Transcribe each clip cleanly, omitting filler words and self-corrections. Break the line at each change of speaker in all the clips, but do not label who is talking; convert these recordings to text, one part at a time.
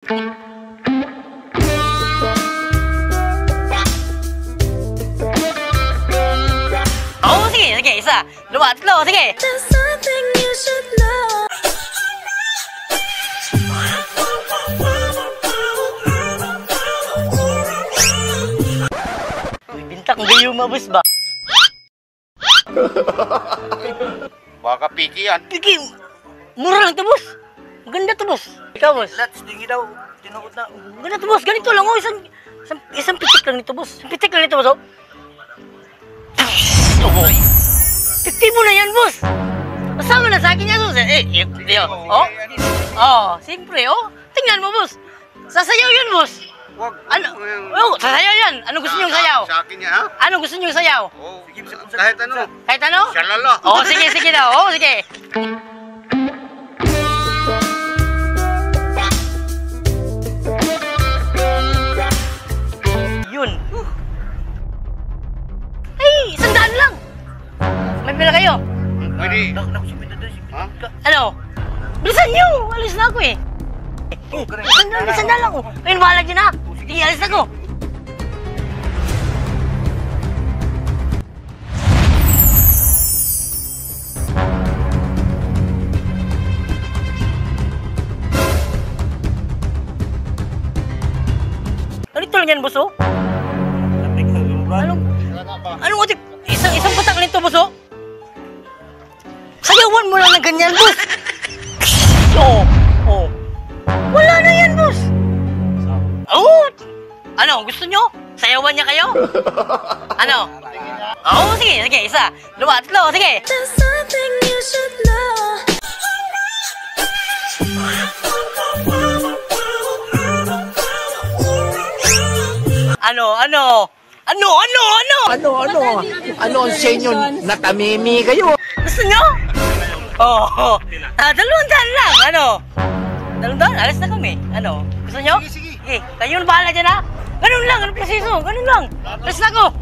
Oh, sige, isa. Dua, tatlo, sige. Uy, bintak gayo mabus ba?
Baka piki yan.
Piki, mura lang to, boss. Maganda to, boss. Ikaw, boss.
Lats, dingi daw. Tinuod na.
Maganda to, boss. Ganito lang, oh. Isang pitik lang nito, boss. Isang pitik lang nito, boss, oh. Titibo na yan, boss. Kasama na sa akin yan, boss. Oh. Oh, siyempre, oh. Tingnan mo, boss. Sasayaw yan, boss.
Wag.
Ano? Oh, sasayaw yan. Ano gusto niyong sayaw?
Sa akin niya, ha?
Ano gusto niyong sayaw?
Oh, kahit ano.
Kahit ano?
Shalala.
Oh, sige daw. Oh, sige. Yun. Ay, 100 lang. May pila kayo?
Pwede. Ha?
Ano? Bilisan niyo. Alis na ako eh. Sandal lang oh. Kayo bahala dyan ha. Sige, alis na ako. Ganito lang yan, boss oh. Anong utik? Isang patak nito, boss oh. Sayawan mo lang ng ganyan, boss. Oh. Wala na yan, boss. Oh. Ano, gusto nyo? Sayawan niya kayo? Ano? Oh, sige, isa. Dua, tatlo, sige.
Ano ang senyo? Natamimi kayo.
Gusto nyo? Oh. 200 lang, ano? 200, alis na kami. Ano? Gusto nyo?
Sige.
Sige, kayo na bahala dyan ha. Ganun lang, ano presiso? Ganun lang. Alis na ako.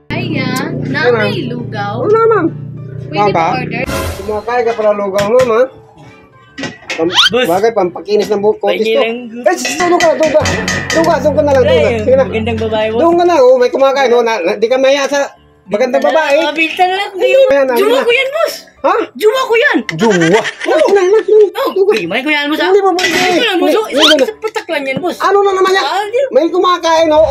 Kaya, na may lugaw.
Wala, ma'am.
Pwede ba order?
Kumakain ka pala lugaw, ma'am, ha? Bagay, pampakinis ng kotis to. Doon ka na lang. Sige na.
Magandang babae mo.
Doon ka na, oh, may kumakain, oh. Di ka maya sa magandang babae.
Mabilitan lang kayo. Juma ko yan, boss.
Ha?
Juma ko yan.
Juwa?
May ko yan, boss.
Hindi mo man.
Isang patak lang yan, boss.
Ano na naman yan? May kumakain, oh.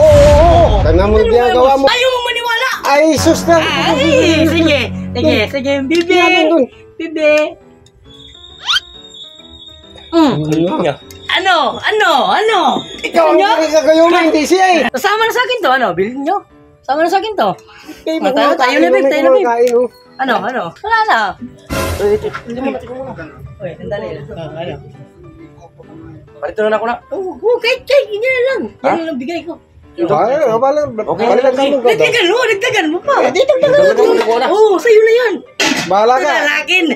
Tanga mo na ginagawa mo.
Ayaw mo maniwala.
Ay, sus na.
Ay, sige, bibi. Bibi. Ano?
Ikaw ang kayo mo, hindi siya eh.
Sama na sa akin to, ano? Bilhin nyo. Sama na sa akin to. Tayo na, Bib. Ano? Wala na. Uy, sandali lang. Ano? Palito na ako na. Oo, kahit, hindi na lang. Yan lang bigay ko. Nagdagan mo pa. Oo, sa'yo na yan.
Bahala ka.
Lalagin.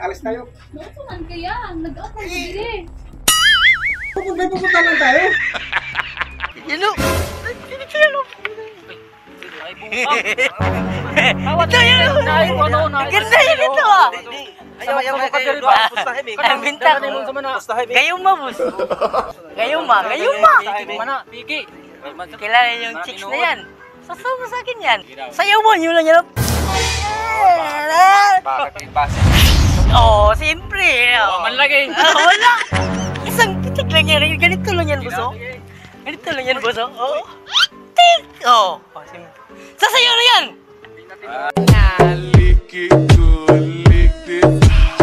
Alis tayo.
Nakuman kaya, nag-out ng bili.
Pupunta lang tayo.
Ito yan. Ganda yun ito ah. Ang binta ko. Gayuma, boss. Gayuma. Kilala yung chicks na yan. Sasama sa akin yan. Sayawan nyo lang yan. Oh, siyempre.
Manlagay.
Wala. Isang pitik lang yan. Ganito lang yan, boss. Oh. Tik. Oh. Sasayaw na yan.
Lick it good, lick this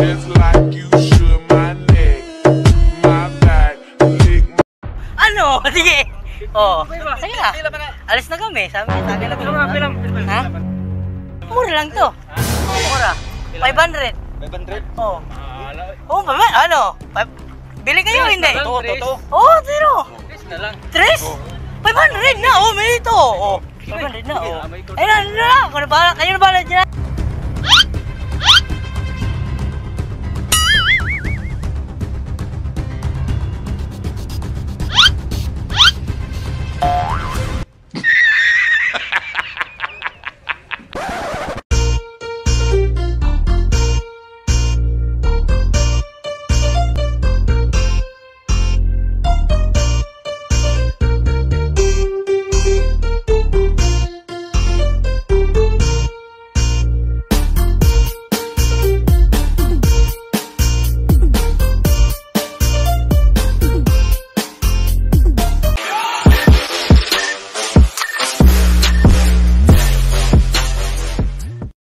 just like you should my neck, my back, lick my...
Ano? Sige. Oh. Sige na. Alis na kami. Sabi niya, tagal na kami. Ha? Mura lang to. Mura. 500.
500?
Oh. Oh, ano? Bili kayo, hindi?
Totoo.
Oh, zero.
Tres na lang.
3? 500 na. Oh, may ito. Oh. 500 na. Oh. Ayun na. Kayo na bahala dyan.